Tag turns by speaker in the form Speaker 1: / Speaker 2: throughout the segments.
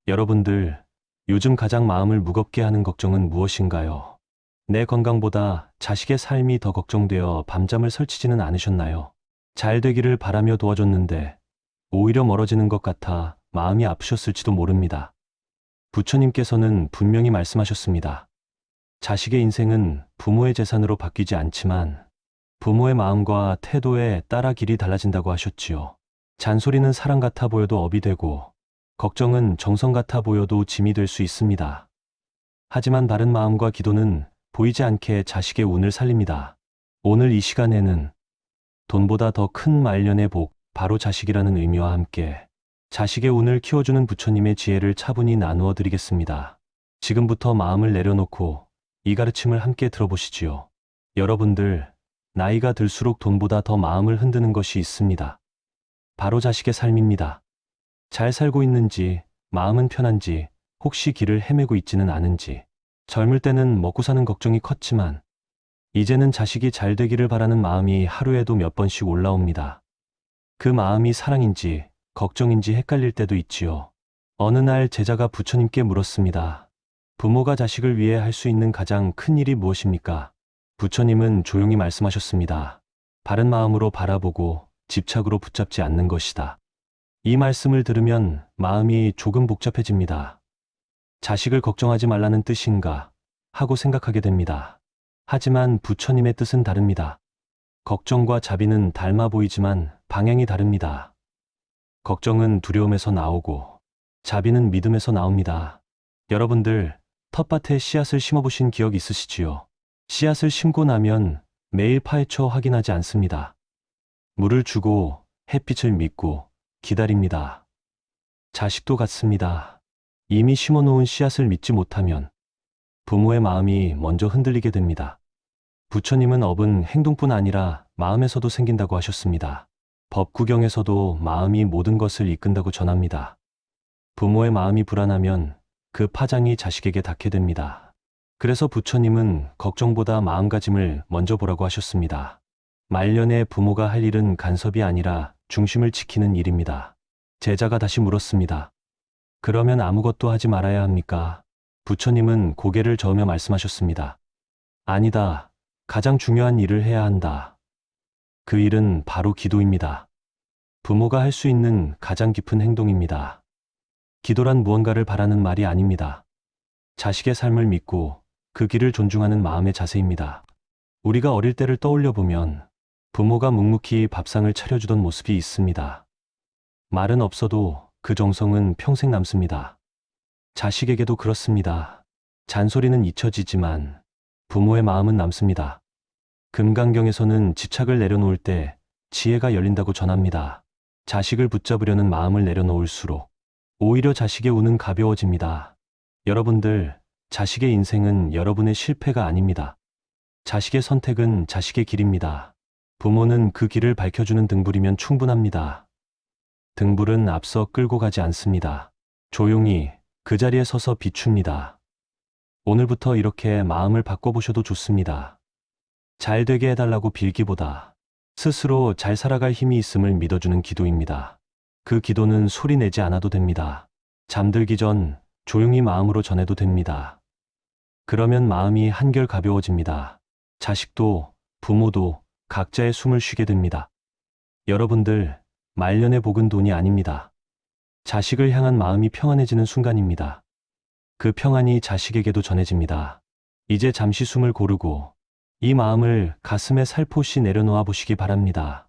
Speaker 1: 여러분들, 요즘 가장 마음을 무겁게 하는 걱정은 무엇인가요? 내 건강보다 자식의 삶이 더 걱정되어 밤잠을 설치지는 않으셨나요? 잘 되기를 바라며 도와줬는데 오히려 멀어지는 것 같아 마음이 아프셨을지도 모릅니다. 부처님께서는 분명히 말씀하셨습니다. 자식의 인생은 부모의 재산으로 바뀌지 않지만 부모의 마음과 태도에 따라 길이 달라진다고 하셨지요. 잔소리는 사랑 같아 보여도 업이 되고 걱정은 정성 같아 보여도 짐이 될 수 있습니다. 하지만 바른 마음과 기도는 보이지 않게 자식의 운을 살립니다. 오늘 이 시간에는 돈보다 더 큰 말년의 복, 바로 자식이라는 의미와 함께 자식의 운을 키워주는 부처님의 지혜를 차분히 나누어 드리겠습니다. 지금부터 마음을 내려놓고 이 가르침을 함께 들어보시지요. 여러분들, 나이가 들수록 돈보다 더 마음을 흔드는 것이 있습니다. 바로 자식의 삶입니다. 잘 살고 있는지, 마음은 편한지, 혹시 길을 헤매고 있지는 않은지. 젊을 때는 먹고 사는 걱정이 컸지만 이제는 자식이 잘 되기를 바라는 마음이 하루에도 몇 번씩 올라옵니다. 그 마음이 사랑인지 걱정인지 헷갈릴 때도 있지요. 어느 날 제자가 부처님께 물었습니다. 부모가 자식을 위해 할 수 있는 가장 큰 일이 무엇입니까? 부처님은 조용히 말씀하셨습니다. 바른 마음으로 바라보고 집착으로 붙잡지 않는 것이다. 이 말씀을 들으면 마음이 조금 복잡해집니다. 자식을 걱정하지 말라는 뜻인가 하고 생각하게 됩니다. 하지만 부처님의 뜻은 다릅니다. 걱정과 자비는 닮아 보이지만 방향이 다릅니다. 걱정은 두려움에서 나오고 자비는 믿음에서 나옵니다. 여러분들, 텃밭에 씨앗을 심어보신 기억 있으시지요? 씨앗을 심고 나면 매일 파헤쳐 확인하지 않습니다. 물을 주고 햇빛을 믿고 기다립니다. 자식도 같습니다. 이미 심어놓은 씨앗을 믿지 못하면 부모의 마음이 먼저 흔들리게 됩니다. 부처님은 업은 행동뿐 아니라 마음에서도 생긴다고 하셨습니다. 법구경에서도 마음이 모든 것을 이끈다고 전합니다. 부모의 마음이 불안하면 그 파장이 자식에게 닿게 됩니다. 그래서 부처님은 걱정보다 마음가짐을 먼저 보라고 하셨습니다. 말년에 부모가 할 일은 간섭이 아니라 중심을 지키는 일입니다. 제자가 다시 물었습니다. 그러면 아무것도 하지 말아야 합니까? 부처님은 고개를 저으며 말씀하셨습니다. 아니다. 가장 중요한 일을 해야 한다. 그 일은 바로 기도입니다. 부모가 할 수 있는 가장 깊은 행동입니다. 기도란 무언가를 바라는 말이 아닙니다. 자식의 삶을 믿고 그 길을 존중하는 마음의 자세입니다. 우리가 어릴 때를 떠올려 보면 부모가 묵묵히 밥상을 차려주던 모습이 있습니다. 말은 없어도 그 정성은 평생 남습니다. 자식에게도 그렇습니다. 잔소리는 잊혀지지만 부모의 마음은 남습니다. 금강경에서는 집착을 내려놓을 때 지혜가 열린다고 전합니다. 자식을 붙잡으려는 마음을 내려놓을수록 오히려 자식의 운은 가벼워집니다. 여러분들, 자식의 인생은 여러분의 실패가 아닙니다. 자식의 선택은 자식의 길입니다. 부모는 그 길을 밝혀주는 등불이면 충분합니다. 등불은 앞서 끌고 가지 않습니다. 조용히 그 자리에 서서 비춥니다. 오늘부터 이렇게 마음을 바꿔보셔도 좋습니다. 잘 되게 해달라고 빌기보다 스스로 잘 살아갈 힘이 있음을 믿어주는 기도입니다. 그 기도는 소리 내지 않아도 됩니다. 잠들기 전 조용히 마음으로 전해도 됩니다. 그러면 마음이 한결 가벼워집니다. 자식도 부모도 각자의 숨을 쉬게 됩니다. 여러분들, 말년의 복은 돈이 아닙니다. 자식을 향한 마음이 평안해지는 순간입니다. 그 평안이 자식에게도 전해집니다. 이제 잠시 숨을 고르고 이 마음을 가슴에 살포시 내려놓아 보시기 바랍니다.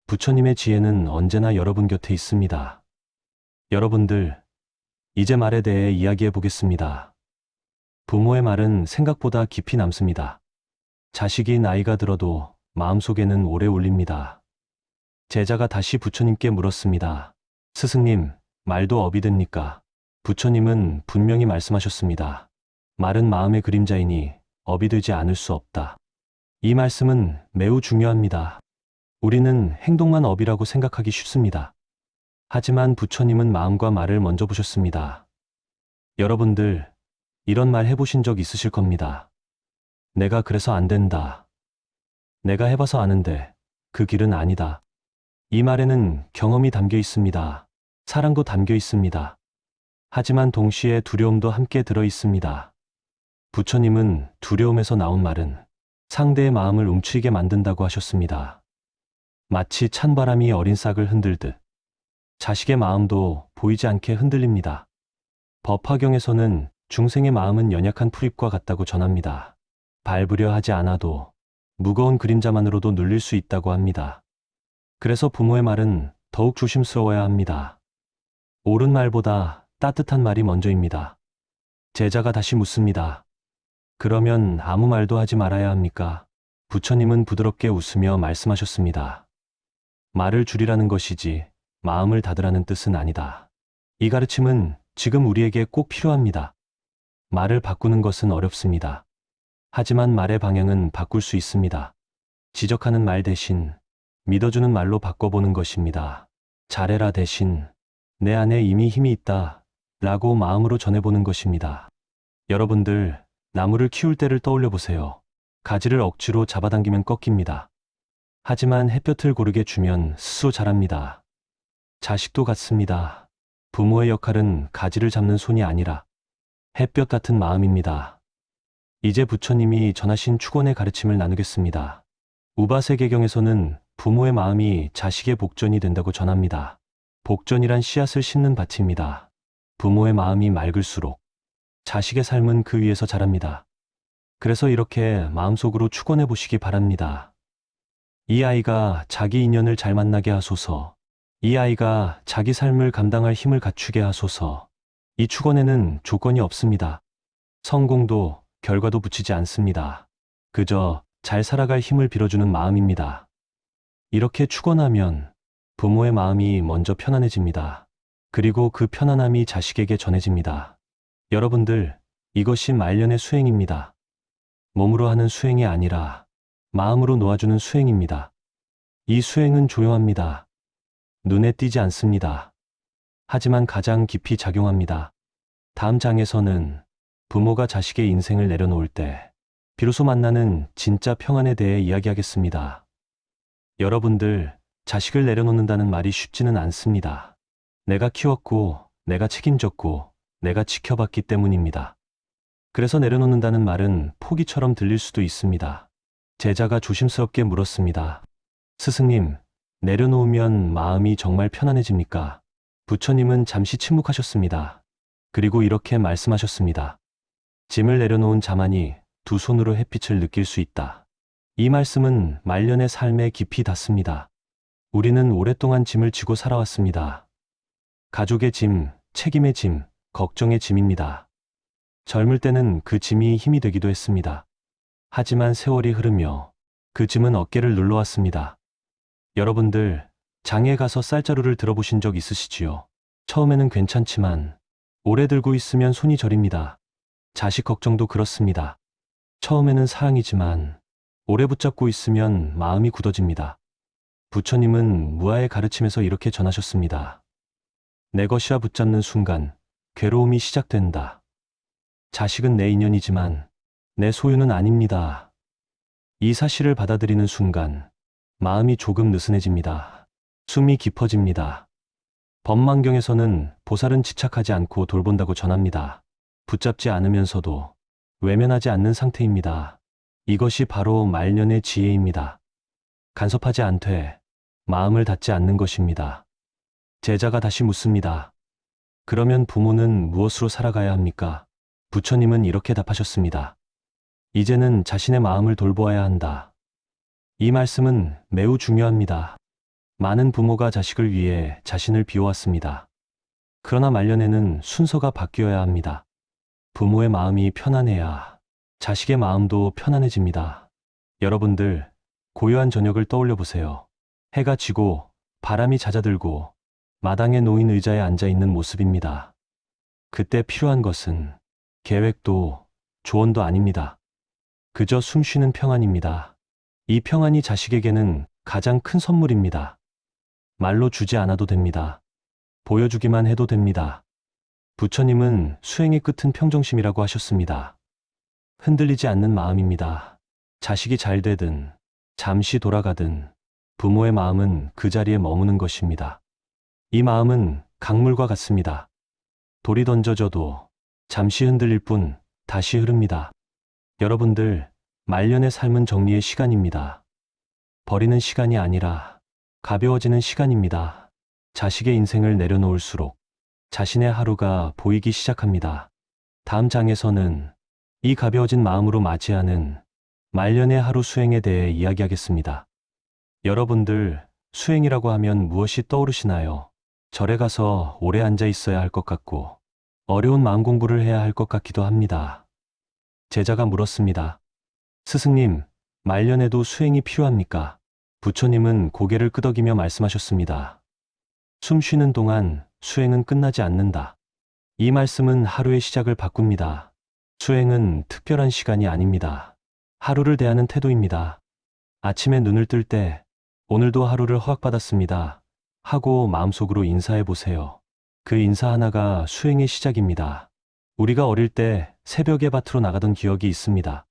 Speaker 1: 부처님의 지혜는 언제나 여러분 곁에 있습니다. 여러분들, 이제 말에 대해 이야기해 보겠습니다. 부모의 말은 생각보다 깊이 남습니다. 자식이 나이가 들어도 마음속에는 오래 울립니다. 제자가 다시 부처님께 물었습니다. 스승님, 말도 업이 됩니까? 부처님은 분명히 말씀하셨습니다. 말은 마음의 그림자이니 업이 되지 않을 수 없다. 이 말씀은 매우 중요합니다. 우리는 행동만 업이라고 생각하기 쉽습니다. 하지만 부처님은 마음과 말을 먼저 보셨습니다. 여러분들, 이런 말 해보신 적 있으실 겁니다. 내가 그래서 안 된다. 내가 해봐서 아는데 그 길은 아니다. 이 말에는 경험이 담겨 있습니다. 사랑도 담겨 있습니다. 하지만 동시에 두려움도 함께 들어 있습니다. 부처님은 두려움에서 나온 말은 상대의 마음을 움츠리게 만든다고 하셨습니다. 마치 찬바람이 어린 싹을 흔들듯 자식의 마음도 보이지 않게 흔들립니다. 법화경에서는 중생의 마음은 연약한 풀잎과 같다고 전합니다. 밟으려 하지 않아도 무거운 그림자만으로도 눌릴 수 있다고 합니다. 그래서 부모의 말은 더욱 조심스러워야 합니다. 옳은 말보다 따뜻한 말이 먼저입니다. 제자가 다시 묻습니다. 그러면 아무 말도 하지 말아야 합니까? 부처님은 부드럽게 웃으며 말씀하셨습니다. 말을 줄이라는 것이지 마음을 닫으라는 뜻은 아니다. 이 가르침은 지금 우리에게 꼭 필요합니다. 말을 바꾸는 것은 어렵습니다. 하지만 말의 방향은 바꿀 수 있습니다. 지적하는 말 대신 믿어주는 말로 바꿔보는 것입니다. 잘해라 대신 내 안에 이미 힘이 있다 라고 마음으로 전해보는 것입니다. 여러분들, 나무를 키울 때를 떠올려 보세요. 가지를 억지로 잡아당기면 꺾입니다. 하지만 햇볕을 고르게 주면 스스로 자랍니다. 자식도 같습니다. 부모의 역할은 가지를 잡는 손이 아니라 햇볕 같은 마음입니다. 이제 부처님이 전하신 축원의 가르침을 나누겠습니다. 우바세계경에서는 부모의 마음이 자식의 복전이 된다고 전합니다. 복전이란 씨앗을 심는 밭입니다. 부모의 마음이 맑을수록 자식의 삶은 그 위에서 자랍니다. 그래서 이렇게 마음속으로 축원해 보시기 바랍니다. 이 아이가 자기 인연을 잘 만나게 하소서. 이 아이가 자기 삶을 감당할 힘을 갖추게 하소서. 이 축원에는 조건이 없습니다. 성공도 결과도 붙이지 않습니다. 그저 잘 살아갈 힘을 빌어주는 마음입니다. 이렇게 축원하면 부모의 마음이 먼저 편안해집니다. 그리고 그 편안함이 자식에게 전해집니다. 여러분들, 이것이 말년의 수행입니다. 몸으로 하는 수행이 아니라 마음으로 놓아주는 수행입니다. 이 수행은 조용합니다. 눈에 띄지 않습니다. 하지만 가장 깊이 작용합니다. 다음 장에서는 부모가 자식의 인생을 내려놓을 때 비로소 만나는 진짜 평안에 대해 이야기하겠습니다. 여러분들, 자식을 내려놓는다는 말이 쉽지는 않습니다. 내가 키웠고, 내가 책임졌고, 내가 지켜봤기 때문입니다. 그래서 내려놓는다는 말은 포기처럼 들릴 수도 있습니다. 제자가 조심스럽게 물었습니다. 스승님, 내려놓으면 마음이 정말 편안해집니까? 부처님은 잠시 침묵하셨습니다. 그리고 이렇게 말씀하셨습니다. 짐을 내려놓은 자만이 두 손으로 햇빛을 느낄 수 있다. 이 말씀은 말년의 삶에 깊이 닿습니다. 우리는 오랫동안 짐을 지고 살아왔습니다. 가족의 짐, 책임의 짐, 걱정의 짐입니다. 젊을 때는 그 짐이 힘이 되기도 했습니다. 하지만 세월이 흐르며 그 짐은 어깨를 눌러왔습니다. 여러분들, 장에 가서 쌀자루를 들어보신 적 있으시지요? 처음에는 괜찮지만 오래 들고 있으면 손이 저립니다. 자식 걱정도 그렇습니다. 처음에는 사랑이지만 오래 붙잡고 있으면 마음이 굳어집니다. 부처님은 무아의 가르침에서 이렇게 전하셨습니다. 내 것이라 붙잡는 순간 괴로움이 시작된다. 자식은 내 인연이지만 내 소유는 아닙니다. 이 사실을 받아들이는 순간 마음이 조금 느슨해집니다. 숨이 깊어집니다. 법망경에서는 보살은 집착하지 않고 돌본다고 전합니다. 붙잡지 않으면서도 외면하지 않는 상태입니다. 이것이 바로 말년의 지혜입니다. 간섭하지 않되 마음을 닫지 않는 것입니다. 제자가 다시 묻습니다. 그러면 부모는 무엇으로 살아가야 합니까? 부처님은 이렇게 답하셨습니다. 이제는 자신의 마음을 돌보아야 한다. 이 말씀은 매우 중요합니다. 많은 부모가 자식을 위해 자신을 비워왔습니다. 그러나 말년에는 순서가 바뀌어야 합니다. 부모의 마음이 편안해야 자식의 마음도 편안해집니다. 여러분들, 고요한 저녁을 떠올려 보세요. 해가 지고 바람이 잦아들고 마당에 놓인 의자에 앉아 있는 모습입니다. 그때 필요한 것은 계획도 조언도 아닙니다. 그저 숨쉬는 평안입니다. 이 평안이 자식에게는 가장 큰 선물입니다. 말로 주지 않아도 됩니다. 보여주기만 해도 됩니다. 부처님은 수행의 끝은 평정심이라고 하셨습니다. 흔들리지 않는 마음입니다. 자식이 잘 되든 잠시 돌아가든 부모의 마음은 그 자리에 머무는 것입니다. 이 마음은 강물과 같습니다. 돌이 던져져도 잠시 흔들릴 뿐 다시 흐릅니다. 여러분들, 말년의 삶은 정리의 시간입니다. 버리는 시간이 아니라 가벼워지는 시간입니다. 자식의 인생을 내려놓을수록 자신의 하루가 보이기 시작합니다. 다음 장에서는 이 가벼워진 마음으로 맞이하는 말년의 하루 수행에 대해 이야기하겠습니다. 여러분들, 수행이라고 하면 무엇이 떠오르시나요? 절에 가서 오래 앉아 있어야 할 것 같고 어려운 마음 공부를 해야 할 것 같기도 합니다. 제자가 물었습니다. 스승님, 말년에도 수행이 필요합니까? 부처님은 고개를 끄덕이며 말씀하셨습니다. 숨 쉬는 동안 수행은 끝나지 않는다. 이 말씀은 하루의 시작을 바꿉니다. 수행은 특별한 시간이 아닙니다. 하루를 대하는 태도입니다. 아침에 눈을 뜰 때 오늘도 하루를 허락받았습니다 하고 마음속으로 인사해 보세요. 그 인사 하나가 수행의 시작입니다. 우리가 어릴 때 새벽에 밭으로 나가던 기억이 있습니다.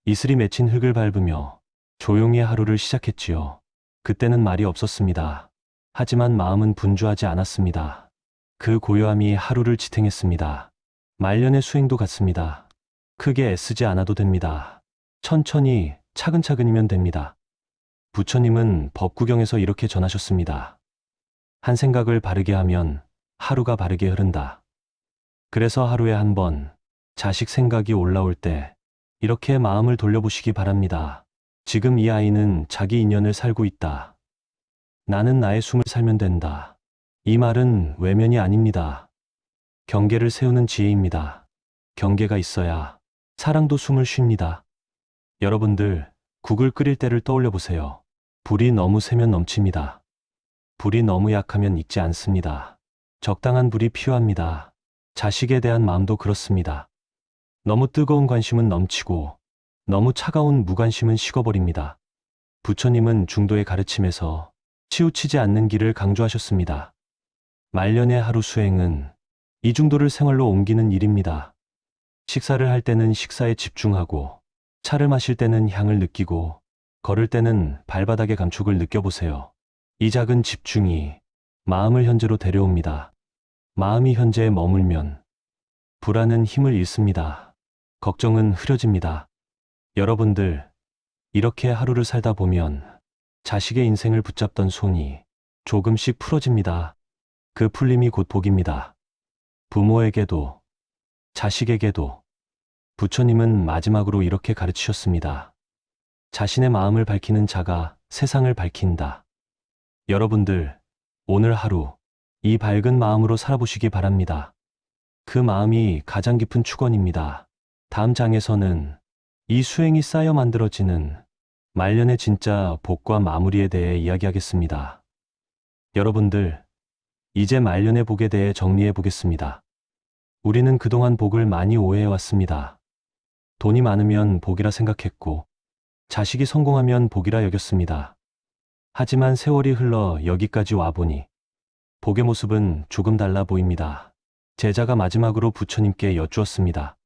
Speaker 1: 이슬이 맺힌 흙을 밟으며 조용히 하루를 시작했지요. 그때는 말이 없었습니다. 하지만 마음은 분주하지 않았습니다. 그 고요함이 하루를 지탱했습니다. 말년의 수행도 같습니다. 크게 애쓰지 않아도 됩니다. 천천히 차근차근이면 됩니다. 부처님은 법구경에서 이렇게 전하셨습니다. 한 생각을 바르게 하면 하루가 바르게 흐른다. 그래서 하루에 한 번 자식 생각이 올라올 때 이렇게 마음을 돌려보시기 바랍니다. 지금 이 아이는 자기 인연을 살고 있다. 나는 나의 숨을 살면 된다. 이 말은 외면이 아닙니다. 경계를 세우는 지혜입니다. 경계가 있어야 사랑도 숨을 쉽니다. 여러분들, 국을 끓일 때를 떠올려 보세요. 불이 너무 세면 넘칩니다. 불이 너무 약하면 익지 않습니다. 적당한 불이 필요합니다. 자식에 대한 마음도 그렇습니다. 너무 뜨거운 관심은 넘치고 너무 차가운 무관심은 식어버립니다. 부처님은 중도의 가르침에서 치우치지 않는 길을 강조하셨습니다. 말년의 하루 수행은 이 중도를 생활로 옮기는 일입니다. 식사를 할 때는 식사에 집중하고 차를 마실 때는 향을 느끼고 걸을 때는 발바닥의 감촉을 느껴보세요. 이 작은 집중이 마음을 현재로 데려옵니다. 마음이 현재에 머물면 불안은 힘을 잃습니다. 걱정은 흐려집니다. 여러분들, 이렇게 하루를 살다 보면 자식의 인생을 붙잡던 손이 조금씩 풀어집니다. 그 풀림이 곧 복입니다. 부모에게도 자식에게도. 부처님은 마지막으로 이렇게 가르치셨습니다. 자신의 마음을 밝히는 자가 세상을 밝힌다. 여러분들, 오늘 하루 이 밝은 마음으로 살아보시기 바랍니다. 그 마음이 가장 깊은 축원입니다. 다음 장에서는 이 수행이 쌓여 만들어지는 말년의 진짜 복과 마무리에 대해 이야기하겠습니다. 여러분들, 이제 말년의 복에 대해 정리해 보겠습니다. 우리는 그동안 복을 많이 오해해 왔습니다. 돈이 많으면 복이라 생각했고, 자식이 성공하면 복이라 여겼습니다. 하지만 세월이 흘러 여기까지 와보니 복의 모습은 조금 달라 보입니다. 제자가 마지막으로 부처님께 여쭈었습니다.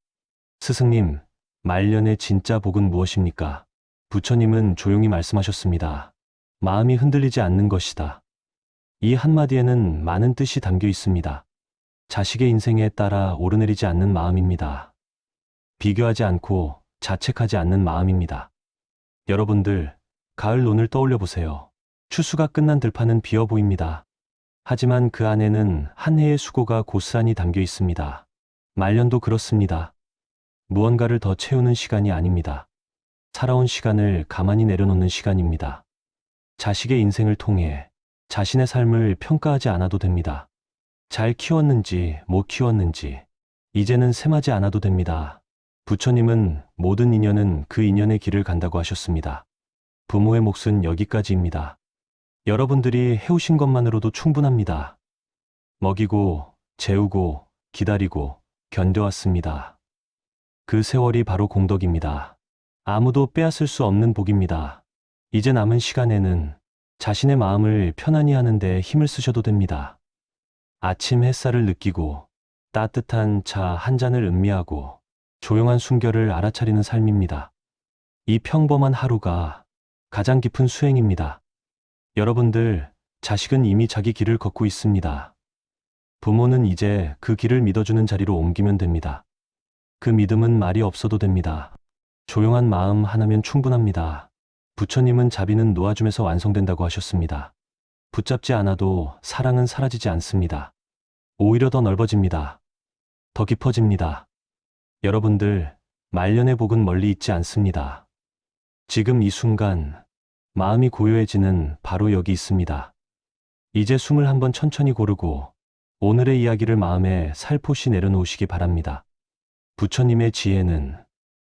Speaker 1: 스승님, 말년의 진짜 복은 무엇입니까? 부처님은 조용히 말씀하셨습니다. 마음이 흔들리지 않는 것이다. 이 한마디에는 많은 뜻이 담겨 있습니다. 자식의 인생에 따라 오르내리지 않는 마음입니다. 비교하지 않고 자책하지 않는 마음입니다. 여러분들, 가을 논을 떠올려 보세요. 추수가 끝난 들판은 비어 보입니다. 하지만 그 안에는 한 해의 수고가 고스란히 담겨 있습니다. 말년도 그렇습니다. 무언가를 더 채우는 시간이 아닙니다. 살아온 시간을 가만히 내려놓는 시간입니다. 자식의 인생을 통해 자신의 삶을 평가하지 않아도 됩니다. 잘 키웠는지 못 키웠는지 이제는 셈하지 않아도 됩니다. 부처님은 모든 인연은 그 인연의 길을 간다고 하셨습니다. 부모의 몫은 여기까지입니다. 여러분들이 해오신 것만으로도 충분합니다. 먹이고 재우고 기다리고 견뎌왔습니다. 그 세월이 바로 공덕입니다. 아무도 빼앗을 수 없는 복입니다. 이제 남은 시간에는 자신의 마음을 편안히 하는 데 힘을 쓰셔도 됩니다. 아침 햇살을 느끼고 따뜻한 차 한 잔을 음미하고 조용한 숨결을 알아차리는 삶입니다. 이 평범한 하루가 가장 깊은 수행입니다. 여러분들, 자식은 이미 자기 길을 걷고 있습니다. 부모는 이제 그 길을 믿어주는 자리로 옮기면 됩니다. 그 믿음은 말이 없어도 됩니다. 조용한 마음 하나면 충분합니다. 부처님은 자비는 놓아줌에서 완성된다고 하셨습니다. 붙잡지 않아도 사랑은 사라지지 않습니다. 오히려 더 넓어집니다. 더 깊어집니다. 여러분들, 말년의 복은 멀리 있지 않습니다. 지금 이 순간, 마음이 고요해지는 바로 여기 있습니다. 이제 숨을 한번 천천히 고르고 오늘의 이야기를 마음에 살포시 내려놓으시기 바랍니다. 부처님의 지혜는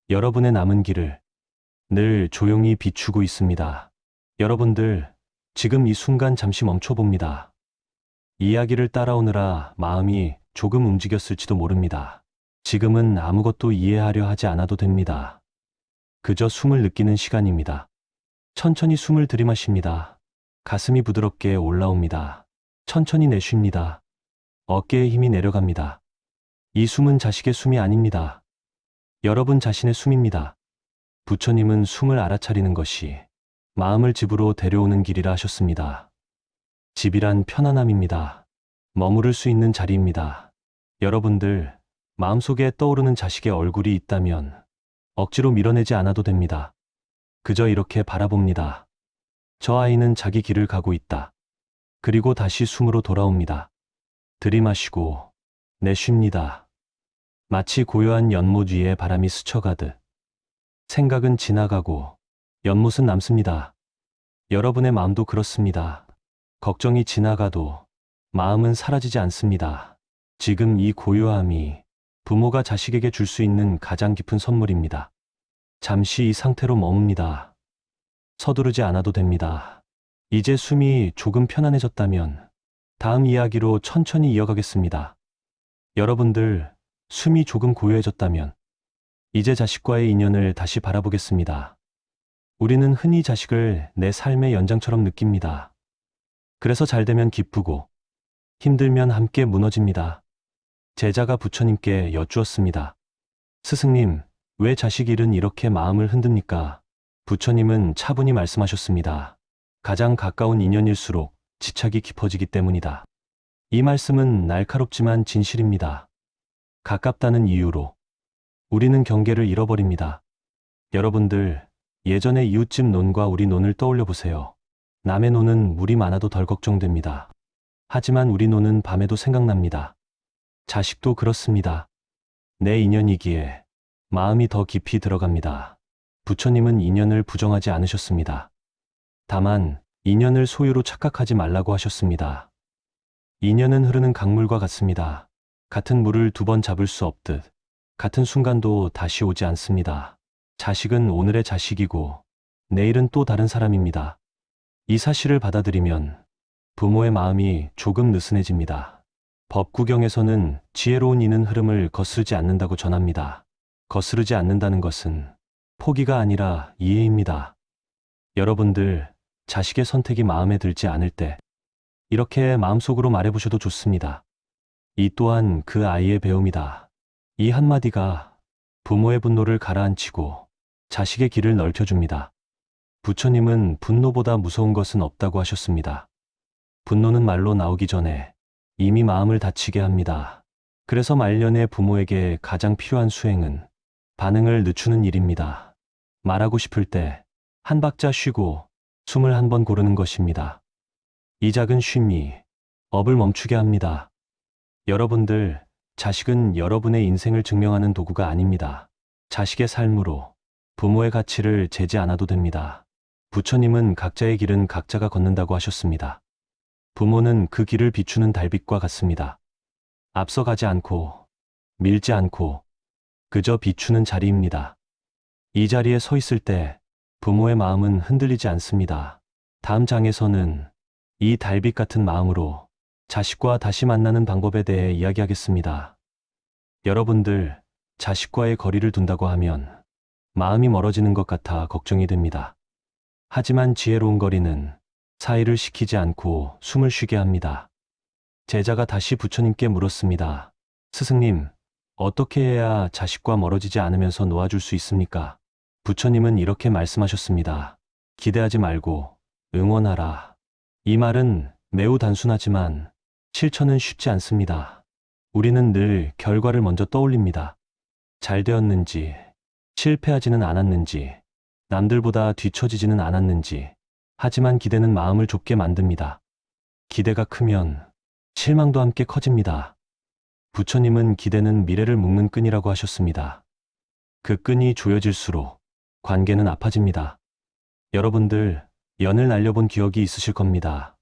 Speaker 1: 여러분의 남은 길을 늘 조용히 비추고 있습니다. 여러분들, 지금 이 순간 잠시 멈춰봅니다. 이야기를 따라오느라 마음이 조금 움직였을지도 모릅니다. 지금은 아무것도 이해하려 하지 않아도 됩니다. 그저 숨을 느끼는 시간입니다. 천천히 숨을 들이마십니다. 가슴이 부드럽게 올라옵니다. 천천히 내쉽니다. 어깨에 힘이 내려갑니다. 이 숨은 자식의 숨이 아닙니다. 여러분 자신의 숨입니다. 부처님은 숨을 알아차리는 것이 마음을 집으로 데려오는 길이라 하셨습니다. 집이란 편안함입니다. 머무를 수 있는 자리입니다. 여러분들, 마음속에 떠오르는 자식의 얼굴이 있다면 억지로 밀어내지 않아도 됩니다. 그저 이렇게 바라봅니다. 저 아이는 자기 길을 가고 있다. 그리고 다시 숨으로 돌아옵니다. 들이마시고 내쉽니다. 마치 고요한 연못 위에 바람이 스쳐가듯 생각은 지나가고 연못은 남습니다. 여러분의 마음도 그렇습니다. 걱정이 지나가도 마음은 사라지지 않습니다. 지금 이 고요함이 부모가 자식에게 줄 수 있는 가장 깊은 선물입니다. 잠시 이 상태로 머뭅니다. 서두르지 않아도 됩니다. 이제 숨이 조금 편안해졌다면 다음 이야기로 천천히 이어가겠습니다. 여러분들, 숨이 조금 고요해졌다면 이제 자식과의 인연을 다시 바라보겠습니다. 우리는 흔히 자식을 내 삶의 연장처럼 느낍니다. 그래서 잘 되면 기쁘고 힘들면 함께 무너집니다. 제자가 부처님께 여쭈었습니다. 스승님, 왜 자식 일은 이렇게 마음을 흔듭니까? 부처님은 차분히 말씀하셨습니다. 가장 가까운 인연일수록 집착이 깊어지기 때문이다. 이 말씀은 날카롭지만 진실입니다. 가깝다는 이유로 우리는 경계를 잃어버립니다. 여러분들, 예전의 이웃집 논과 우리 논을 떠올려 보세요. 남의 논은 물이 많아도 덜 걱정됩니다. 하지만 우리 논은 밤에도 생각납니다. 자식도 그렇습니다. 내 인연이기에 마음이 더 깊이 들어갑니다. 부처님은 인연을 부정하지 않으셨습니다. 다만 인연을 소유로 착각하지 말라고 하셨습니다. 인연은 흐르는 강물과 같습니다. 같은 물을 두 번 잡을 수 없듯 같은 순간도 다시 오지 않습니다. 자식은 오늘의 자식이고 내일은 또 다른 사람입니다. 이 사실을 받아들이면 부모의 마음이 조금 느슨해집니다. 법구경에서는 지혜로운 이는 흐름을 거스르지 않는다고 전합니다. 거스르지 않는다는 것은 포기가 아니라 이해입니다. 여러분들, 자식의 선택이 마음에 들지 않을 때 이렇게 마음속으로 말해보셔도 좋습니다. 이 또한 그 아이의 배움이다. 이 한마디가 부모의 분노를 가라앉히고 자식의 길을 넓혀줍니다. 부처님은 분노보다 무서운 것은 없다고 하셨습니다. 분노는 말로 나오기 전에 이미 마음을 다치게 합니다. 그래서 말년의 부모에게 가장 필요한 수행은 반응을 늦추는 일입니다. 말하고 싶을 때 한 박자 쉬고 숨을 한 번 고르는 것입니다. 이 작은 쉼이 업을 멈추게 합니다. 여러분들, 자식은 여러분의 인생을 증명하는 도구가 아닙니다. 자식의 삶으로 부모의 가치를 재지 않아도 됩니다. 부처님은 각자의 길은 각자가 걷는다고 하셨습니다. 부모는 그 길을 비추는 달빛과 같습니다. 앞서가지 않고 밀지 않고 그저 비추는 자리입니다. 이 자리에 서 있을 때 부모의 마음은 흔들리지 않습니다. 다음 장에서는 이 달빛 같은 마음으로 자식과 다시 만나는 방법에 대해 이야기하겠습니다. 여러분들, 자식과의 거리를 둔다고 하면 마음이 멀어지는 것 같아 걱정이 됩니다. 하지만 지혜로운 거리는 사이를 식히지 않고 숨을 쉬게 합니다. 제자가 다시 부처님께 물었습니다. 스승님, 어떻게 해야 자식과 멀어지지 않으면서 놓아줄 수 있습니까? 부처님은 이렇게 말씀하셨습니다. 기대하지 말고 응원하라. 이 말은 매우 단순하지만 실천은 쉽지 않습니다. 우리는 늘 결과를 먼저 떠올립니다. 잘 되었는지, 실패하지는 않았는지, 남들보다 뒤처지지는 않았는지. 하지만 기대는 마음을 좁게 만듭니다. 기대가 크면 실망도 함께 커집니다. 부처님은 기대는 미래를 묶는 끈이라고 하셨습니다. 그 끈이 조여질수록 관계는 아파집니다. 여러분들, 연을 날려본 기억이 있으실 겁니다.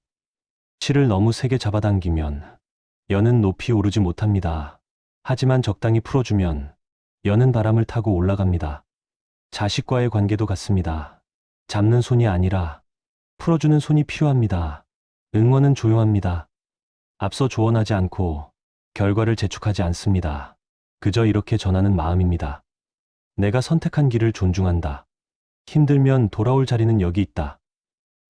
Speaker 1: 실을 너무 세게 잡아당기면 연은 높이 오르지 못합니다. 하지만 적당히 풀어주면 연은 바람을 타고 올라갑니다. 자식과의 관계도 같습니다. 잡는 손이 아니라 풀어주는 손이 필요합니다. 응원은 조용합니다. 앞서 조언하지 않고 결과를 재촉하지 않습니다. 그저 이렇게 전하는 마음입니다. 내가 선택한 길을 존중한다. 힘들면 돌아올 자리는 여기 있다.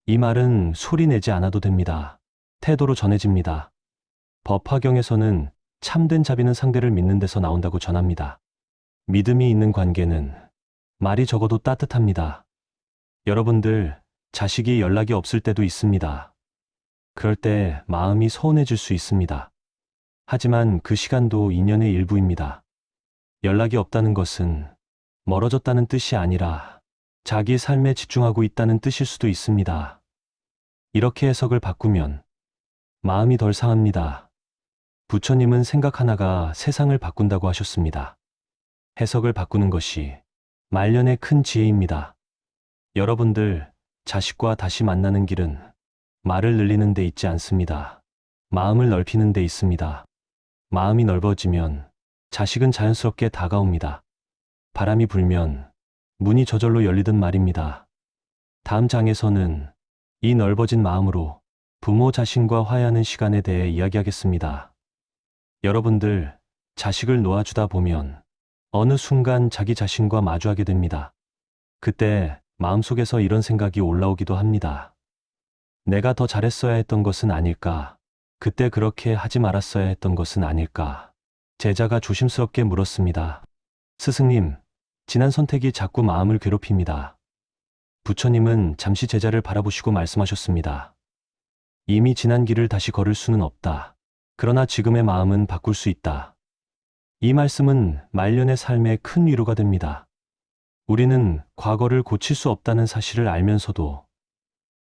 Speaker 1: 이 말은 소리 내지 않아도 됩니다. 태도로 전해집니다. 법화경에서는 참된 자비는 상대를 믿는 데서 나온다고 전합니다. 믿음이 있는 관계는 말이 적어도 따뜻합니다. 여러분들, 자식이 연락이 없을 때도 있습니다. 그럴 때 마음이 서운해질 수 있습니다. 하지만 그 시간도 인연의 일부입니다. 연락이 없다는 것은 멀어졌다는 뜻이 아니라 자기 삶에 집중하고 있다는 뜻일 수도 있습니다. 이렇게 해석을 바꾸면 마음이 덜 상합니다. 부처님은 생각 하나가 세상을 바꾼다고 하셨습니다. 해석을 바꾸는 것이 말년의 큰 지혜입니다. 여러분들, 자식과 다시 만나는 길은 말을 늘리는 데 있지 않습니다. 마음을 넓히는 데 있습니다. 마음이 넓어지면 자식은 자연스럽게 다가옵니다. 바람이 불면 문이 저절로 열리듯 말입니다. 다음 장에서는 이 넓어진 마음으로 부모 자신과 화해하는 시간에 대해 이야기하겠습니다. 여러분들, 자식을 놓아주다 보면 어느 순간 자기 자신과 마주하게 됩니다. 그때 마음속에서 이런 생각이 올라오기도 합니다. 내가 더 잘했어야 했던 것은 아닐까? 그때 그렇게 하지 말았어야 했던 것은 아닐까? 제자가 조심스럽게 물었습니다. 스승님, 지난 선택이 자꾸 마음을 괴롭힙니다. 부처님은 잠시 제자를 바라보시고 말씀하셨습니다. 이미 지난 길을 다시 걸을 수는 없다. 그러나 지금의 마음은 바꿀 수 있다. 이 말씀은 말년의 삶에 큰 위로가 됩니다. 우리는 과거를 고칠 수 없다는 사실을 알면서도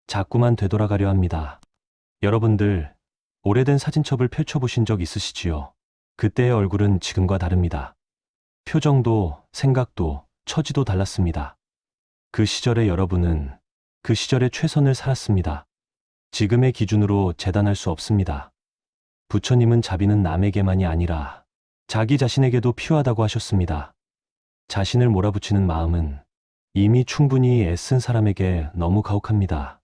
Speaker 1: 자꾸만 되돌아가려 합니다. 여러분들, 오래된 사진첩을 펼쳐보신 적 있으시지요? 그때의 얼굴은 지금과 다릅니다. 표정도, 생각도, 처지도 달랐습니다. 그 시절의 여러분은 그 시절의 최선을 살았습니다. 지금의 기준으로 재단할 수 없습니다. 부처님은 자비는 남에게만이 아니라 자기 자신에게도 필요하다고 하셨습니다. 자신을 몰아붙이는 마음은 이미 충분히 애쓴 사람에게 너무 가혹합니다.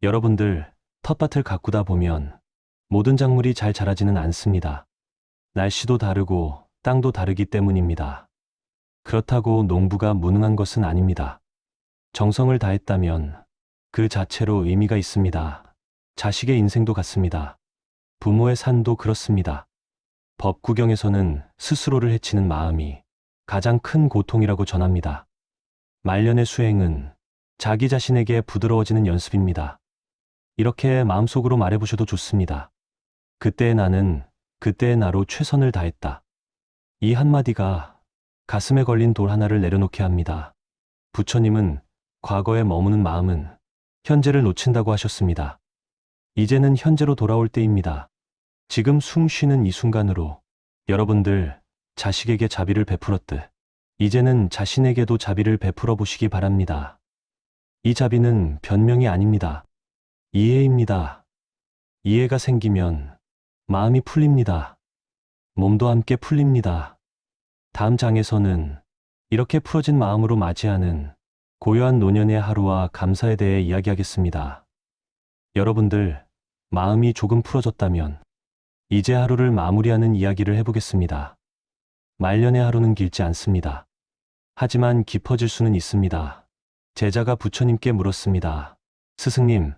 Speaker 1: 여러분들, 텃밭을 가꾸다 보면 모든 작물이 잘 자라지는 않습니다. 날씨도 다르고 땅도 다르기 때문입니다. 그렇다고 농부가 무능한 것은 아닙니다. 정성을 다했다면 그 자체로 의미가 있습니다. 자식의 인생도 같습니다. 부모의 산도 그렇습니다. 법구경에서는 스스로를 해치는 마음이 가장 큰 고통이라고 전합니다. 말년의 수행은 자기 자신에게 부드러워지는 연습입니다. 이렇게 마음속으로 말해보셔도 좋습니다. 그때의 나는 그때의 나로 최선을 다했다. 이 한마디가 가슴에 걸린 돌 하나를 내려놓게 합니다. 부처님은 과거에 머무는 마음은 현재를 놓친다고 하셨습니다. 이제는 현재로 돌아올 때입니다. 지금 숨 쉬는 이 순간으로 여러분들, 자식에게 자비를 베풀었듯 이제는 자신에게도 자비를 베풀어 보시기 바랍니다. 이 자비는 변명이 아닙니다. 이해입니다. 이해가 생기면 마음이 풀립니다. 몸도 함께 풀립니다. 다음 장에서는 이렇게 풀어진 마음으로 맞이하는 고요한 노년의 하루와 감사에 대해 이야기하겠습니다. 여러분들, 마음이 조금 풀어졌다면 이제 하루를 마무리하는 이야기를 해보겠습니다. 말년의 하루는 길지 않습니다. 하지만 깊어질 수는 있습니다. 제자가 부처님께 물었습니다. 스승님,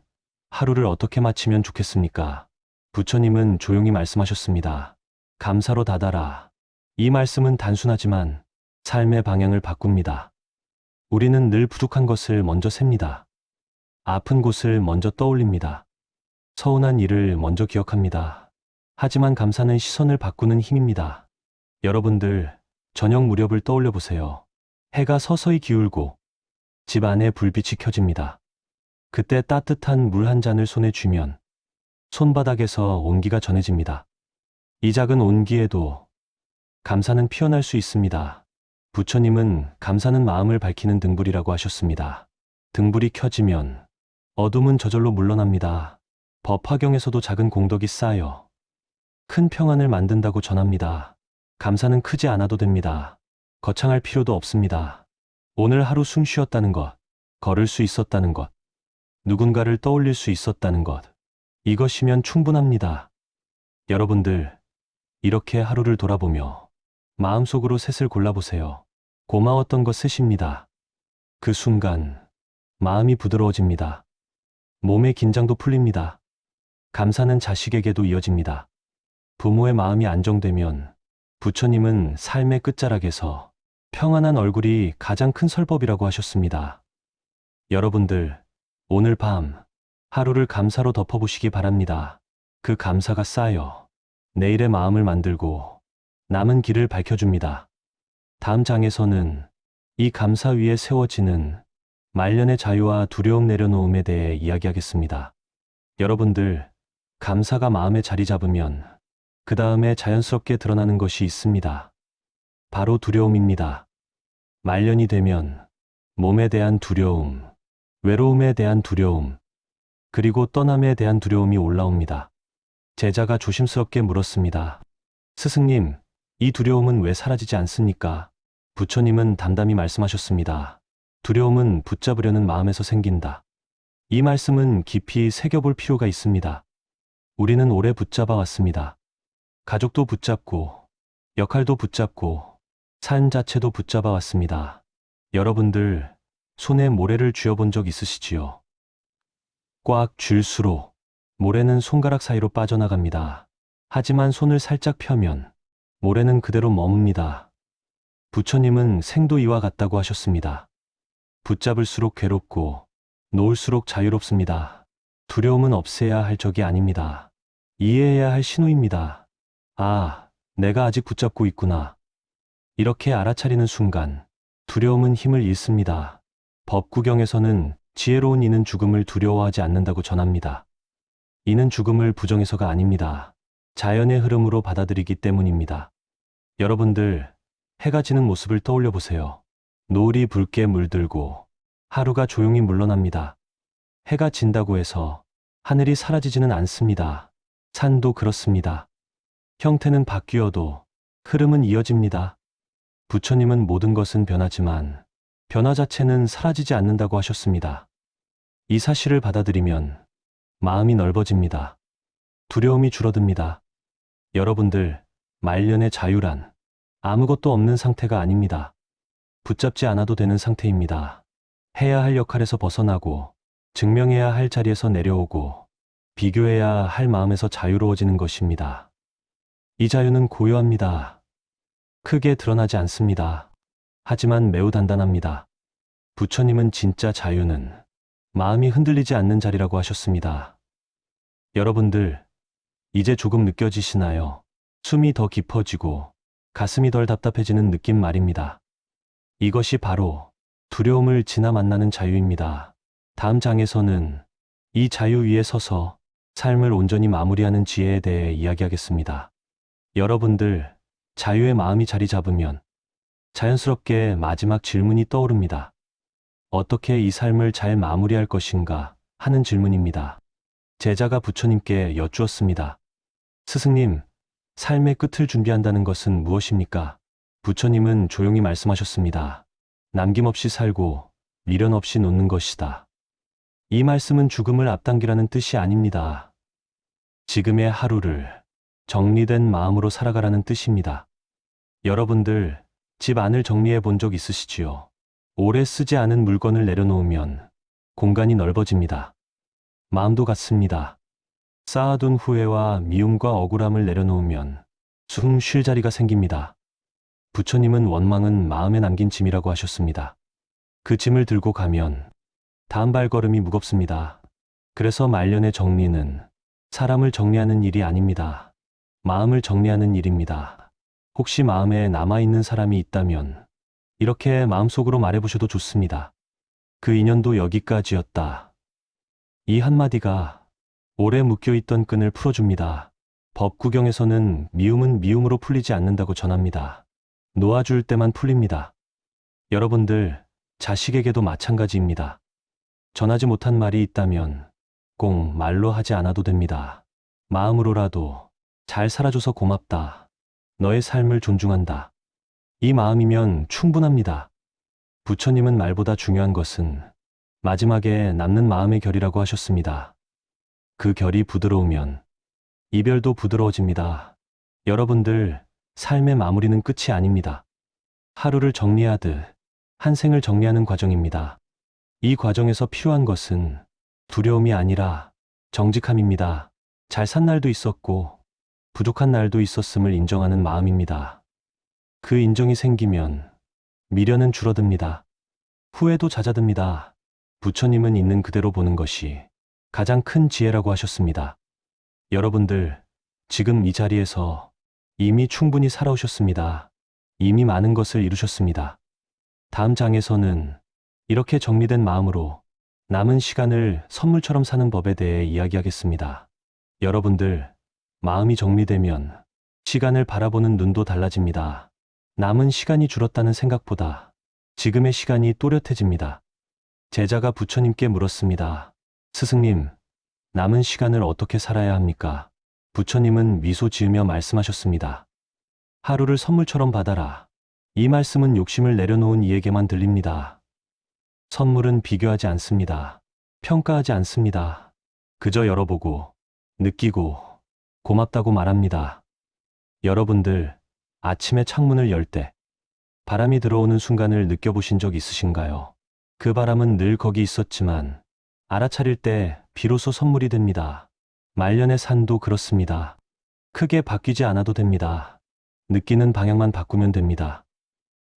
Speaker 1: 하루를 어떻게 마치면 좋겠습니까? 부처님은 조용히 말씀하셨습니다. 감사로 닫아라. 이 말씀은 단순하지만 삶의 방향을 바꿉니다. 우리는 늘 부족한 것을 먼저 셉니다. 아픈 곳을 먼저 떠올립니다. 서운한 일을 먼저 기억합니다. 하지만 감사는 시선을 바꾸는 힘입니다. 여러분들, 저녁 무렵을 떠올려 보세요. 해가 서서히 기울고 집 안에 불빛이 켜집니다. 그때 따뜻한 물 한 잔을 손에 쥐면 손바닥에서 온기가 전해집니다. 이 작은 온기에도 감사는 피어날 수 있습니다. 부처님은 감사는 마음을 밝히는 등불이라고 하셨습니다. 등불이 켜지면 어둠은 저절로 물러납니다. 법화경에서도 작은 공덕이 쌓여 큰 평안을 만든다고 전합니다. 감사는 크지 않아도 됩니다. 거창할 필요도 없습니다. 오늘 하루 숨 쉬었다는 것, 걸을 수 있었다는 것, 누군가를 떠올릴 수 있었다는 것, 이것이면 충분합니다. 여러분들, 이렇게 하루를 돌아보며 마음속으로 셋을 골라보세요. 고마웠던 것 셋입니다. 그 순간 마음이 부드러워집니다. 몸의 긴장도 풀립니다. 감사는 자식에게도 이어집니다. 부모의 마음이 안정되면 부처님은 삶의 끝자락에서 평안한 얼굴이 가장 큰 설법이라고 하셨습니다. 여러분들, 오늘 밤 하루를 감사로 덮어보시기 바랍니다. 그 감사가 쌓여 내일의 마음을 만들고 남은 길을 밝혀줍니다. 다음 장에서는 이 감사 위에 세워지는 말년의 자유와 두려움 내려놓음에 대해 이야기하겠습니다. 여러분들, 감사가 마음에 자리 잡으면 그 다음에 자연스럽게 드러나는 것이 있습니다. 바로 두려움입니다. 말년이 되면 몸에 대한 두려움, 외로움에 대한 두려움, 그리고 떠남에 대한 두려움이 올라옵니다. 제자가 조심스럽게 물었습니다. 스승님, 이 두려움은 왜 사라지지 않습니까? 부처님은 담담히 말씀하셨습니다. 두려움은 붙잡으려는 마음에서 생긴다. 이 말씀은 깊이 새겨볼 필요가 있습니다. 우리는 오래 붙잡아 왔습니다. 가족도 붙잡고, 역할도 붙잡고, 삶 자체도 붙잡아 왔습니다. 여러분들, 손에 모래를 쥐어본 적 있으시지요? 꽉 쥘수록 모래는 손가락 사이로 빠져나갑니다. 하지만 손을 살짝 펴면 모래는 그대로 머뭅니다. 부처님은 생도 이와 같다고 하셨습니다. 붙잡을수록 괴롭고 놓을수록 자유롭습니다. 두려움은 없애야 할 적이 아닙니다. 이해해야 할 신호입니다. 아, 내가 아직 붙잡고 있구나. 이렇게 알아차리는 순간 두려움은 힘을 잃습니다. 법구경에서는 지혜로운 이는 죽음을 두려워하지 않는다고 전합니다. 이는 죽음을 부정해서가 아닙니다. 자연의 흐름으로 받아들이기 때문입니다. 여러분들, 해가 지는 모습을 떠올려 보세요. 노을이 붉게 물들고 하루가 조용히 물러납니다. 해가 진다고 해서 하늘이 사라지지는 않습니다. 산도 그렇습니다. 형태는 바뀌어도 흐름은 이어집니다. 부처님은 모든 것은 변하지만 변화 자체는 사라지지 않는다고 하셨습니다. 이 사실을 받아들이면 마음이 넓어집니다. 두려움이 줄어듭니다. 여러분들, 말년의 자유란 아무것도 없는 상태가 아닙니다. 붙잡지 않아도 되는 상태입니다. 해야 할 역할에서 벗어나고, 증명해야 할 자리에서 내려오고, 비교해야 할 마음에서 자유로워지는 것입니다. 이 자유는 고요합니다. 크게 드러나지 않습니다. 하지만 매우 단단합니다. 부처님은 진짜 자유는 마음이 흔들리지 않는 자리라고 하셨습니다. 여러분들, 이제 조금 느껴지시나요? 숨이 더 깊어지고 가슴이 덜 답답해지는 느낌 말입니다. 이것이 바로 두려움을 지나 만나는 자유입니다. 다음 장에서는 이 자유 위에 서서 삶을 온전히 마무리하는 지혜에 대해 이야기하겠습니다. 여러분들, 자유의 마음이 자리 잡으면 자연스럽게 마지막 질문이 떠오릅니다. 어떻게 이 삶을 잘 마무리할 것인가 하는 질문입니다. 제자가 부처님께 여쭈었습니다. 스승님, 삶의 끝을 준비한다는 것은 무엇입니까? 부처님은 조용히 말씀하셨습니다. 남김없이 살고 미련 없이 놓는 것이다. 이 말씀은 죽음을 앞당기라는 뜻이 아닙니다. 지금의 하루를 정리된 마음으로 살아가라는 뜻입니다. 여러분들, 집 안을 정리해 본 적 있으시지요? 오래 쓰지 않은 물건을 내려놓으면 공간이 넓어집니다. 마음도 같습니다. 쌓아둔 후회와 미움과 억울함을 내려놓으면 숨 쉴 자리가 생깁니다. 부처님은 원망은 마음에 남긴 짐이라고 하셨습니다. 그 짐을 들고 가면 다음 발걸음이 무겁습니다. 그래서 말년의 정리는 사람을 정리하는 일이 아닙니다. 마음을 정리하는 일입니다. 혹시 마음에 남아있는 사람이 있다면 이렇게 마음속으로 말해보셔도 좋습니다. 그 인연도 여기까지였다. 이 한마디가 오래 묶여있던 끈을 풀어줍니다. 법 구경에서는 미움은 미움으로 풀리지 않는다고 전합니다. 놓아줄 때만 풀립니다. 여러분들, 자식에게도 마찬가지입니다. 전하지 못한 말이 있다면 꼭 말로 하지 않아도 됩니다. 마음으로라도 잘 살아줘서 고맙다. 너의 삶을 존중한다. 이 마음이면 충분합니다. 부처님은 말보다 중요한 것은 마지막에 남는 마음의 결이라고 하셨습니다. 그 결이 부드러우면 이별도 부드러워집니다. 여러분들, 삶의 마무리는 끝이 아닙니다. 하루를 정리하듯 한 생을 정리하는 과정입니다. 이 과정에서 필요한 것은 두려움이 아니라 정직함입니다. 잘 산 날도 있었고 부족한 날도 있었음을 인정하는 마음입니다. 그 인정이 생기면 미련은 줄어듭니다. 후회도 잦아듭니다. 부처님은 있는 그대로 보는 것이 가장 큰 지혜라고 하셨습니다. 여러분들, 지금 이 자리에서 이미 충분히 살아오셨습니다. 이미 많은 것을 이루셨습니다. 다음 장에서는 이렇게 정리된 마음으로 남은 시간을 선물처럼 사는 법에 대해 이야기하겠습니다. 여러분들, 마음이 정리되면 시간을 바라보는 눈도 달라집니다. 남은 시간이 줄었다는 생각보다 지금의 시간이 또렷해집니다. 제자가 부처님께 물었습니다. 스승님, 남은 시간을 어떻게 살아야 합니까? 부처님은 미소 지으며 말씀하셨습니다. 하루를 선물처럼 받아라. 이 말씀은 욕심을 내려놓은 이에게만 들립니다. 선물은 비교하지 않습니다. 평가하지 않습니다. 그저 열어보고, 느끼고, 고맙다고 말합니다. 여러분들, 아침에 창문을 열 때 바람이 들어오는 순간을 느껴보신 적 있으신가요? 그 바람은 늘 거기 있었지만 알아차릴 때 비로소 선물이 됩니다. 말년의 산도 그렇습니다. 크게 바뀌지 않아도 됩니다. 느끼는 방향만 바꾸면 됩니다.